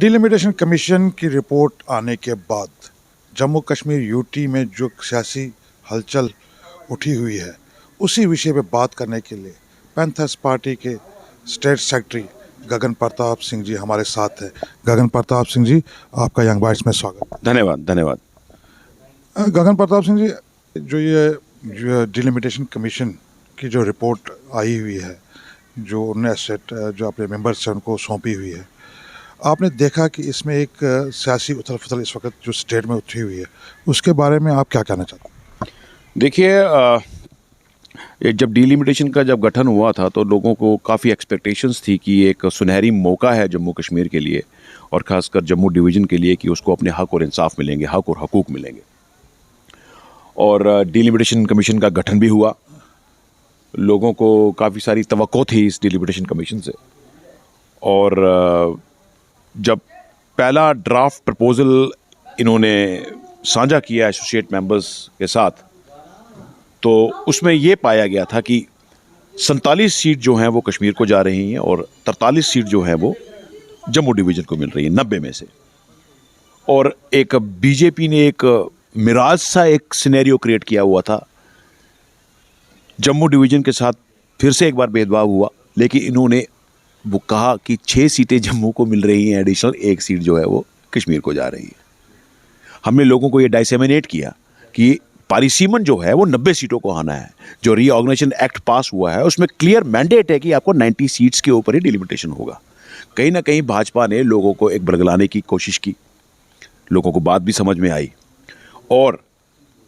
Delimitation commission की report आने के बाद जम्मू कश्मीर यूटी में जो सियासी हलचल उठी हुई है, उसी विषय पे बात करने के लिए पैंथर्स पार्टी के स्टेट सेक्रेटरी गगन प्रताप सिंह जी हमारे साथ हैं। गगन प्रताप सिंह जी, आपका यंग बाइट्स में स्वागत। धन्यवाद। गगन प्रताप सिंह जी, जो डिलिमिटेशन कमीशन की जो रिपोर्ट आई हुई है, जो उन्होंने एसेट जो अपने मेंबर्स हैं उनको सौंपी हुई है, आपने देखा कि इसमें एक सियासी उथल पुथल इस वक्त जो स्टेट में उठी हुई है, उसके बारे में आप क्या कहना चाहते हैं? देखिए, ये जब डिलिमिटेशन का जब गठन हुआ था तो लोगों को काफ़ी एक्सपेक्टेशंस थी कि एक सुनहरी मौका है जम्मू कश्मीर के लिए और ख़ासकर जम्मू डिवीज़न के लिए कि उसको अपने हक और इंसाफ मिलेंगे, हक और हकूक़ मिलेंगे। और डिलिमिटेशन कमीशन का गठन भी हुआ। लोगों को काफ़ी सारी तवक्को थी इस डिलिमिटेशन कमीशन से। और जब पहला ड्राफ्ट प्रपोज़ल इन्होंने साझा किया एसोसिएट मेंबर्स के साथ, तो उसमें ये पाया गया था कि 47 सीट जो हैं वो कश्मीर को जा रही हैं और 43 सीट जो है वो जम्मू डिवीज़न को मिल रही है 90 में से। और एक बीजेपी ने एक मिराज सा एक सिनेरियो क्रिएट किया हुआ था। जम्मू डिवीज़न के साथ फिर से एक बार भेदभाव हुआ, लेकिन इन्होंने वो कहा कि 6 सीटें जम्मू को मिल रही हैं, एडिशनल 1 सीट जो है वो कश्मीर को जा रही है। हमने लोगों को ये डाइसेमिनेट किया कि पारिसीमन जो है वो 90 सीटों को आना है। जो रीऑर्गेनाइजेशन एक्ट पास हुआ है उसमें क्लियर मैंडेट है कि आपको 90 सीट्स के ऊपर ही डिलिमिटेशन होगा। कहीं ना कहीं भाजपा ने लोगों को एक बरगलाने की कोशिश की, लोगों को बात भी समझ में आई। और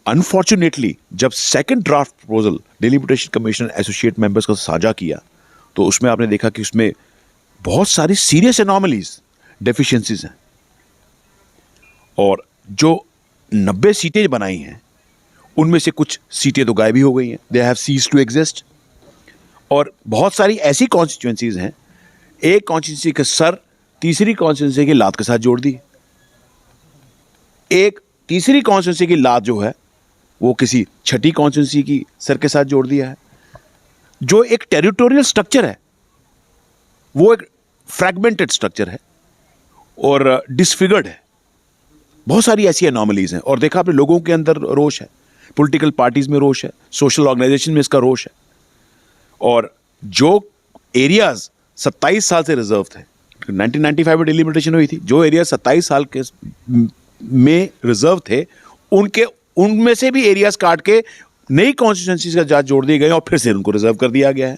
अनफॉर्चुनेटली जब second draft proposal delimitation commission associate members का साझा किया, तो उसमें आपने देखा कि उसमें बहुत सारी सीरियस एनॉमलीज, डेफिशिएंसीज हैं। और जो 90 सीटें बनाई हैं उनमें से कुछ सीटें तो गायब ही हो गई हैं, they have ceased to exist. और बहुत सारी ऐसी कॉन्स्टिट्यूएंसीज हैं, एक कॉन्स्टिट्यूंसी के सर तीसरी कॉन्स्टिट्यूंसी की लात के साथ जोड़ दी, एक तीसरी कॉन्स्टिट्यूंसी की लात जो है वो किसी छठी कॉन्स्टिट्यूंसी की सर के साथ जोड़ दिया है। जो एक टेरिटोरियल स्ट्रक्चर है वो एक फ्रैगमेंटेड स्ट्रक्चर है और डिसफिगर्ड है। बहुत सारी ऐसी एनॉमलीज हैं। और देखा आपने लोगों के अंदर रोष है, पॉलिटिकल पार्टीज में रोष है, सोशल ऑर्गेनाइजेशन में इसका रोष है। और जो एरियाज 27 साल से रिजर्व थे, 1995 में डिलिमिटेशन हुई थी, जो एरिया 27 साल के में रिजर्व थे उनमें से भी एरियाज काट के नई कॉन्स्टिट्यूएंसीज का जांच जोड़ दिए गए और फिर से उनको रिजर्व कर दिया गया है।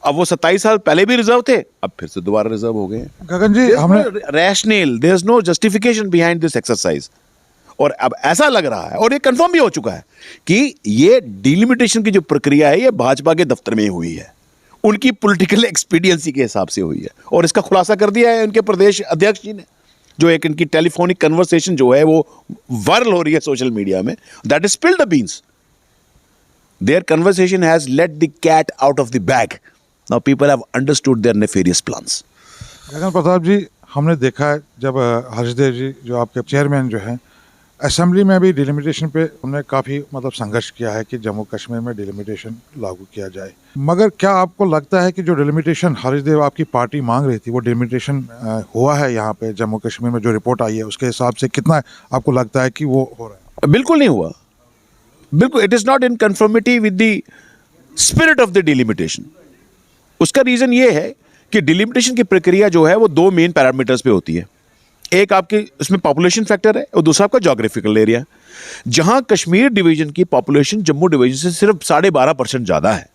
अब वो 27 साल पहले भी रिजर्व थे, अब फिर से दोबारा रिजर्व हो गए। गगन जी, हमने rational, there is no justification behind this exercise. और अब ऐसा लग रहा है और ये कंफर्म भी हो चुका है कि ये डिलिमिटेशन की जो प्रक्रिया है ये भाजपा के दफ्तर में हुई है, उनकी पॉलिटिकल एक्सपीडियंसी के हिसाब से हुई है। और इसका खुलासा कर दिया है उनके प्रदेश अध्यक्ष जी ने। जो एक इनकी टेलीफोनिक कन्वर्सेशन जो है वो वायरल हो रही है सोशल मीडिया में, that is spill the beans. Their conversation has let the cat out of the bag. Now people have understood their nefarious plans. Gagan Pratap ji, हमने देखा है जब हर्षदेव जी जो आपके चेयरमैन जो हैं, असेंबली में भी डिलिमिटेशन पे उन्होंने काफ़ी संघर्ष किया है कि जम्मू कश्मीर में डिलिमिटेशन लागू किया जाए। मगर क्या आपको लगता है कि जो डिलिमिटेशन हर्षदेव आपकी पार्टी मांग रही थी वो डिलिमिटेशन हुआ है यहाँ पे जम्मू कश्मीर में? जो रिपोर्ट आई है उसके हिसाब से कितना आपको लगता है कि वो हो रहा है? बिल्कुल नहीं हुआ, बिल्कुल। It is not in conformity with the spirit of the delimitation. उसका रीजन ये है कि डिलिमिटेशन की प्रक्रिया जो है वो 2 मेन पैरामीटर्स पे होती है। एक आपके उसमें पॉपुलेशन फैक्टर है और दूसरा आपका ज्योग्राफिकल एरिया। जहां कश्मीर डिवीजन की पॉपुलेशन जम्मू डिवीजन से सिर्फ 12.5% ज्यादा है,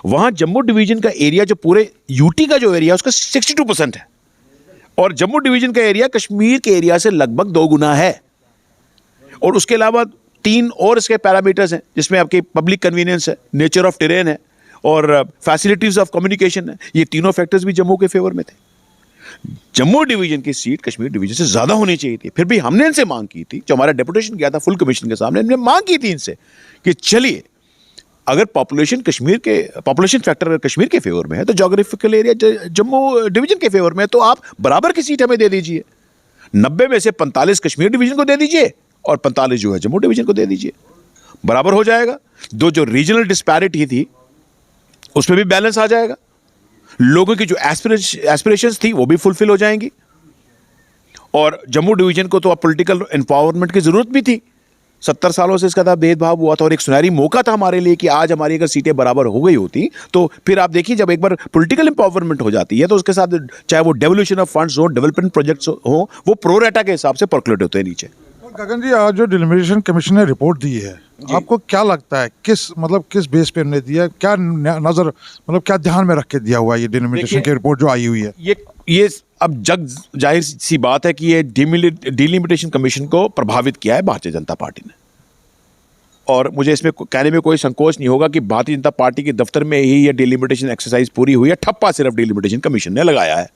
वहां जम्मू डिवीजन का एरिया जो पूरे यूटी का जो एरिया उसका 62% है। और जम्मू डिवीजन का एरिया कश्मीर के एरिया से लगभग 2 गुना है। और उसके अलावा 3 और इसके पैरामीटर्स हैं, जिसमें आपकी पब्लिक कन्वीनियंस है, नेचर ऑफ टेरेन है और फैसिलिटीज ऑफ कम्युनिकेशन है। ये तीनों फैक्टर्स भी जम्मू के फेवर में थे। जम्मू डिवीजन की सीट कश्मीर डिवीजन से ज्यादा होनी चाहिए थी। फिर भी हमने इनसे मांग की थी, जो हमारा डेपुटेशन किया था फुल कमीशन के सामने, हमने मांग की थी इनसे कि चलिए, अगर पॉपुलेशन फैक्टर अगर कश्मीर के फेवर में है तो ज्योग्राफिकल एरिया जम्मू डिवीजन के फेवर में है, तो आप बराबर की सीट हमें दे दीजिए। 90 में से 45 कश्मीर डिवीजन को दे दीजिए और 45 जो है जम्मू डिवीजन को दे दीजिए, बराबर हो जाएगा। जो रीजनल डिस्पैरिटी थी उसमें भी बैलेंस आ जाएगा। लोगों की जो एस्पिरेशंस थी वो भी फुलफिल हो जाएंगी। और जम्मू डिवीजन को तो अब पॉलिटिकल एम्पावरमेंट की ज़रूरत भी थी। 70 सालों से इसका था भेदभाव हुआ था और एक सुनहरी मौका था हमारे लिए कि आज हमारी अगर सीटें बराबर हो गई होती तो फिर आप देखिए जब एक बार पॉलिटिकल एम्पावरमेंट हो जाती है तो उसके साथ चाहे वो डेवोल्यूशन ऑफ फंड्स हो, डेवलपमेंट प्रोजेक्ट्स हो, वो प्रो रेटा के हिसाब से पर्कुलेट होते हैं नीचे। गगन जी, आज जो डिलिमिटेशन कमीशन ने रिपोर्ट दी है, आपको क्या लगता है किस बेस पे उन्होंने दिया, क्या नजर क्या ध्यान में रख के दिया हुआ है ये डिलिमिटेशन की रिपोर्ट जो आई हुई है? ये अब जग जाहिर सी बात है कि ये डिलिमिटेशन कमीशन को प्रभावित किया है भारतीय जनता पार्टी ने, और मुझे इसमें कहने में कोई संकोच नहीं होगा कि भारतीय जनता पार्टी के दफ्तर में ही ये डिलिमिटेशन एक्सरसाइज पूरी हुई है। ठप्पा सिर्फ डिलिमिटेशन कमीशन ने लगाया है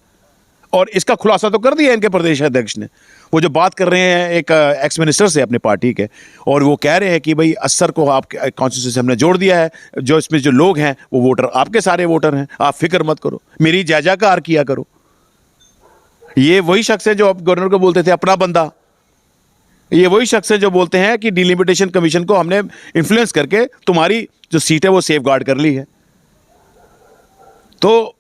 और इसका खुलासा तो कर दिया इनके प्रदेश अध्यक्ष ने। वो जो बात कर रहे हैं एक एक्स मिनिस्टर से अपने पार्टी के, और वो कह रहे हैं कि भाई असर को आपके कॉन्स्टिट्यूशन से हमने जोड़ दिया है, जो इसमें जो लोग हैं वो वोटर आपके सारे वोटर हैं, आप फिक्र मत करो, मेरी जय-जयकार किया करो। ये वही शख्स है जो अब गवर्नर को बोलते थे अपना बंदा, ये वही शख्स है जो बोलते हैं कि डिलिमिटेशन कमीशन को हमने इन्फ्लुएंस करके तुम्हारी जो सीट है वो सेफ गार्ड कर ली है। तो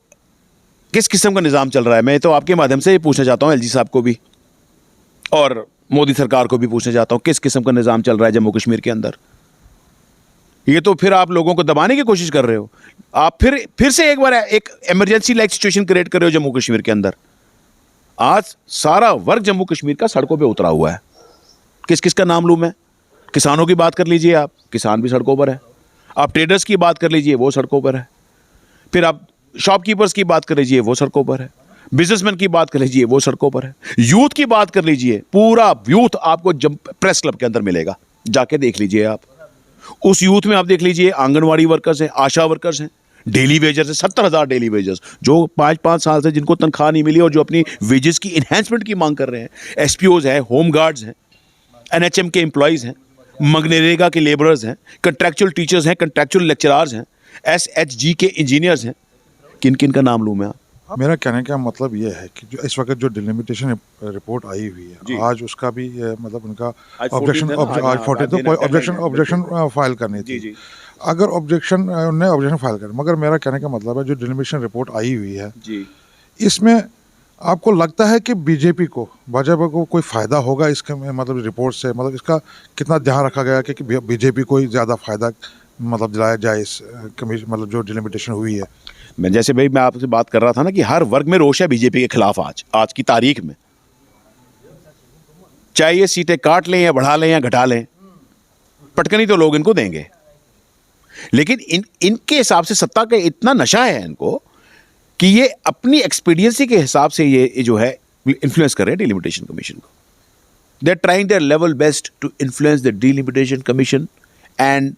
किस किस्म का निज़ाम चल रहा है? मैं तो आपके माध्यम से ये पूछना चाहता हूँ एलजी साहब को भी और मोदी सरकार को भी पूछना चाहता हूँ, किस किस्म का निज़ाम चल रहा है जम्मू कश्मीर के अंदर? ये तो फिर आप लोगों को दबाने की कोशिश कर रहे हो। आप फिर से एक बार एक इमरजेंसी लाइक सिचुएशन क्रिएट कर रहे हो जम्मू कश्मीर के अंदर। आज सारा वर्ग जम्मू कश्मीर का सड़कों पे उतरा हुआ है। किस किस का नाम लूँ मैं? किसानों की बात कर लीजिए आप, किसान भी सड़कों पर है। आप ट्रेडर्स की बात कर लीजिए, वो सड़कों पर है। फिर आप शॉपकीपर्स की बात कर लीजिए, वो सड़कों पर है। बिजनेसमैन की बात कर लीजिए, वो सड़कों पर है। यूथ की बात कर लीजिए, पूरा यूथ आपको प्रेस क्लब के अंदर मिलेगा, जाके देख लीजिए आप। उस यूथ में आप देख लीजिए आंगनवाड़ी वर्कर्स हैं, आशा वर्कर्स हैं, डेली वेजर्स हैं, 70,000 डेली वेजर्स जो 5-5 साल से जिनको तनख्वाह नहीं मिली और जो अपनी वेजेस की इन्हेंसमेंट की मांग कर रहे हैं। एसपीओज हैं, होम गार्ड्स हैं, एनएचएम के एम्प्लॉयज़ हैं, मनरेगा के लेबरर्स हैं, कंट्रैक्चुअल टीचर्स हैं, कंट्रैक्चुअल लेक्चरार्स हैं, एसएचजी के इंजीनियर्स हैं। किन किन का नाम लूँ मैं? मेरा कहने का मतलब ये है कि जो इस वक्त जो डिलिमिटेशन रिपोर्ट आई हुई है, आज उसका भी उनका ऑब्जेक्शन फाइल करनी थी। अगर ऑब्जेक्शन फाइल कर, मगर मेरा कहने का मतलब है जो डिलिमिटेशन रिपोर्ट आई हुई है इसमें आपको लगता है कि बीजेपी को भाजपा को कोई फ़ायदा होगा इसके रिपोर्ट से? इसका कितना ध्यान रखा गया कि बीजेपी को ही ज़्यादा फ़ायदा दिलाया जाए इस कमीशन जो डिलिमिटेशन हुई है? मैं आपसे बात कर रहा था ना कि हर वर्ग में रोष है बीजेपी के खिलाफ आज की तारीख में। चाहे ये सीटें काट लें या बढ़ा लें या घटा लें, पटकनी तो लोग इनको देंगे। लेकिन इनके हिसाब से सत्ता का इतना नशा है इनको कि ये अपनी एक्सपीडियंसी के हिसाब से ये जो है इन्फ्लुएंस कर रहे हैं डिलिमिटेशन कमीशन को। They are trying their level best to influence the delimitation commission and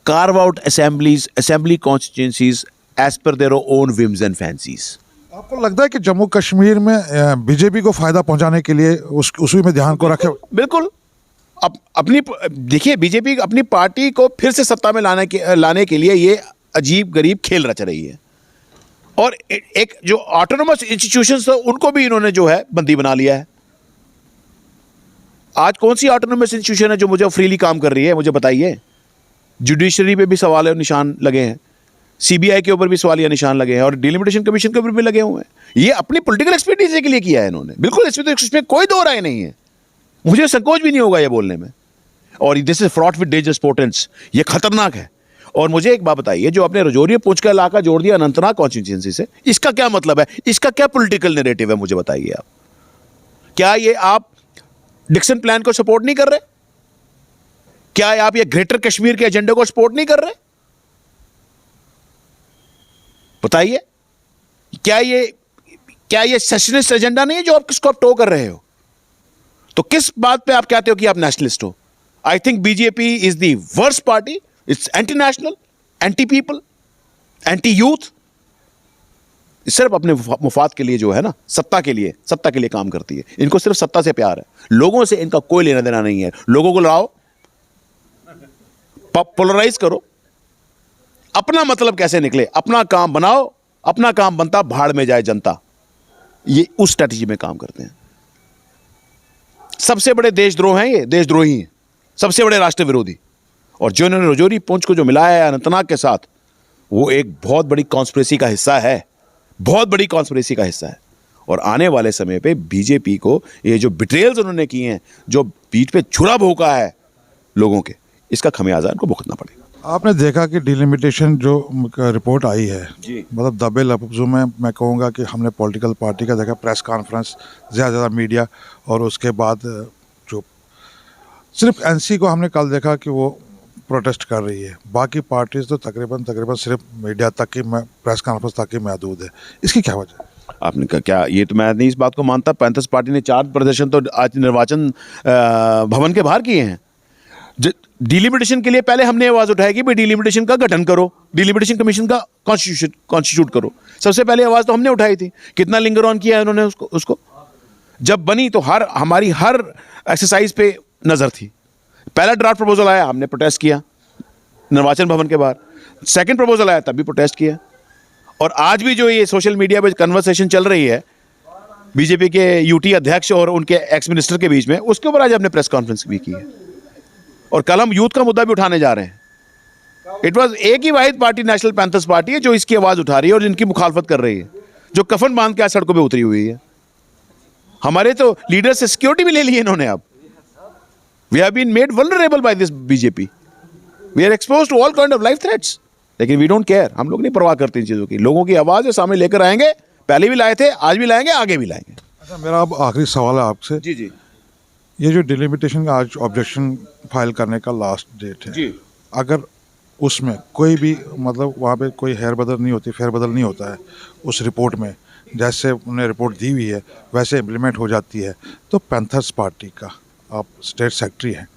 carve out assembly constituencies as per their own whims and fancies. आपको लगता है कि जम्मू कश्मीर में बीजेपी को फायदा पहुंचाने के लिए उसी में ध्यान को रखे? बिल्कुल। अपनी देखिए, बीजेपी अपनी पार्टी को फिर से सत्ता में लाने के लिए ये अजीब गरीब खेल रच रही है, और एक जो ऑटोनोमस इंस्टीट्यूशंस उनको भी इन्होंने जो है बंदी बना लिया है। आज कौन सी ऑटोनोमस इंस्टीट्यूशन है जो मुझे फ्रीली काम कर रही है? मुझे बताइए। जुडिशरी पे भी सवाल निशान लगे हैं, सीबीआई के ऊपर भी सवालिया निशान लगे हैं, और डिलिमिटेशन कमीशन के ऊपर भी लगे हुए हैं। ये अपनी पॉलिटिकल एक्सपर्टीज के लिए किया है इन्होंने, बिल्कुल। इसमें कोई दो राय नहीं है, मुझे संकोच भी नहीं होगा ये बोलने में। और this is fraught with dangerous potence, ये खतरनाक है। और मुझे एक बात बताइए, जो आपने रजौरी पुंछ का इलाका जोड़ दिया अनंतनाग कॉन्स्टिट्यूंसी से, इसका क्या मतलब है? इसका क्या पॉलिटिकल नैरेटिव है? मुझे बताइए आप। क्या ये आप डिक्सन प्लान को सपोर्ट नहीं कर रहे? क्या आप ये ग्रेटर कश्मीर के एजेंडे को सपोर्ट नहीं कर रहे? बताइए, क्या ये सेशनिस्ट एजेंडा नहीं है जो आप किसको टो कर रहे हो? तो किस बात पे आप कहते हो कि आप नेशनलिस्ट हो? I think BJP is the worst party. It's anti national, anti people, anti youth. सिर्फ अपने मुफाद के लिए जो है ना, सत्ता के लिए काम करती है। इनको सिर्फ सत्ता से प्यार है, लोगों से इनका कोई लेना देना नहीं है। लोगों को लड़ाओ, पोलराइज करो, अपना मतलब कैसे निकले, अपना काम बनाओ, अपना काम बनता भाड़ में जाए जनता। ये उस स्ट्रेटजी में काम करते हैं। सबसे बड़े देशद्रोह हैं, ये देशद्रोही हैं, सबसे बड़े राष्ट्र विरोधी। और जो इन्होंने रजौरी पुंछ को जो मिलाया है अनंतनाग के साथ, वो एक बहुत बड़ी कॉन्स्पिरेसी का हिस्सा है, बहुत बड़ी कॉन्स्पिरेसी का हिस्सा है। और आने वाले समय पे बीजेपी को ये जो बिट्रेयल्स उन्होंने किए हैं, जो पीठ पे छुरा भोंका है लोगों के, इसका खमियाजा इनको भुगतना पड़ेगा। आपने देखा कि डिलिमिटेशन जो रिपोर्ट आई है, जी। मतलब दबे लफ्ज़ों में मैं कहूँगा कि हमने पॉलिटिकल पार्टी का देखा प्रेस कॉन्फ्रेंस, ज़्यादा मीडिया, और उसके बाद जो सिर्फ एनसी को हमने कल देखा कि वो प्रोटेस्ट कर रही है, बाकी पार्टीज तो तकरीबन सिर्फ मीडिया तक की, प्रेस कॉन्फ्रेंस तक ही महदूद है। इसकी क्या वजह है? आपने कहा क्या, ये तो मैं नहीं इस बात को मानता। पैंथर्स पार्टी ने 4 प्रदर्शन तो आज निर्वाचन भवन के बाहर किए हैं। डिलिमिटेशन के लिए पहले हमने आवाज उठाई कि भाई डिलिमिटेशन का गठन करो, डिलिमिटेशन कमीशन का कॉन्स्टिट्यूट करो। सबसे पहले आवाज तो हमने उठाई थी। कितना लिंगर ऑन किया है उन्होंने उसको जब बनी तो हमारी हर एक्सरसाइज पे नजर थी। पहला ड्राफ्ट प्रपोजल आया, हमने प्रोटेस्ट किया निर्वाचन भवन के बाहर। सेकंड प्रपोजल आया, तब भी प्रोटेस्ट किया। और आज भी जो ये सोशल मीडिया पे कन्वर्सेशन चल रही है बीजेपी के यूटी अध्यक्ष और उनके एक्स मिनिस्टर के बीच में, उसके ऊपर आज हमने प्रेस कॉन्फ्रेंस भी की है। और कल हम यूथ का मुद्दा भी उठाने जा रहे हैं। इट वाज एक ही वाहिद पार्टी नेशनल पैंथर्स पार्टी है जो इसकी आवाज उठा रही है और जिनकी मुखालफत कर रही है, जो कफन बांध के आज सड़कों पे उतरी हुई है। हमारे तो लीडर से सिक्योरिटी भी ले ली है इन्होंने। अब we have been made vulnerable by this BJP, we are exposed to all kind of life threats. लेकिन वी डोंट केयर, हम लोग नहीं परवाह करते इन चीजों की। लोगों की आवाज है, सामने लेकर आएंगे। पहले भी लाए थे, आज भी लाएंगे, आगे भी लाएंगे। अच्छा, मेरा अब आखिरी सवाल है आपसे। जी जी ये जो डिलिमिटेशन का आज ऑब्जेक्शन फाइल करने का लास्ट डेट है जी। अगर उसमें कोई भी मतलब वहाँ पे कोई फेरबदल नहीं होता है उस रिपोर्ट में, जैसे उन्हें रिपोर्ट दी हुई है वैसे इम्प्लीमेंट हो जाती है, तो पैंथर्स पार्टी का, आप स्टेट सेक्रेटरी हैं,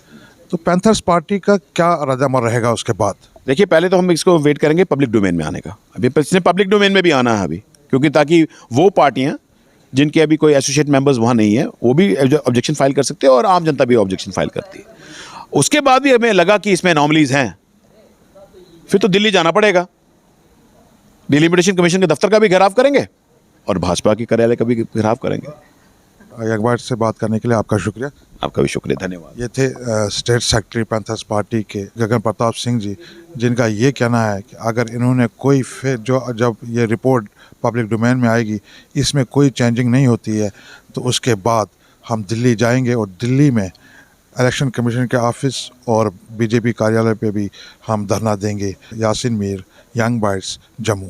तो पैंथर्स पार्टी का क्या रद्द-ए-अमल रहेगा उसके बाद? देखिए, पहले तो हम इसको वेट करेंगे पब्लिक डोमेन में आने का। अभी इसने पब्लिक डोमेन में भी आना है अभी, क्योंकि ताकि वो पार्टियां जिनके अभी कोई एसोसिएट मेंबर्स वहाँ नहीं है वो भी ऑब्जेक्शन फाइल कर सकते हैं और आम जनता भी ऑब्जेक्शन फाइल करती है। उसके बाद भी हमें लगा कि इसमें एनॉमलीज हैं, फिर तो दिल्ली जाना पड़ेगा। डिलिमिटेशन कमीशन के दफ्तर का भी घेराव करेंगे और भाजपा के कार्यालय का भी घेराव करेंगे। एक बार से बात करने के लिए आपका शुक्रिया। आपका भी शुक्रिया, धन्यवाद। ये थे स्टेट सेक्रेटरी पैंथर्स पार्टी के गगन प्रताप सिंह जी, जिनका ये कहना है कि अगर इन्होंने कोई फिर जब ये रिपोर्ट पब्लिक डोमेन में आएगी इसमें कोई चेंजिंग नहीं होती है तो उसके बाद हम दिल्ली जाएंगे और दिल्ली में इलेक्शन कमीशन के ऑफिस और बीजेपी कार्यालय पे भी हम धरना देंगे। Yasin Mir, young bites, Jammu.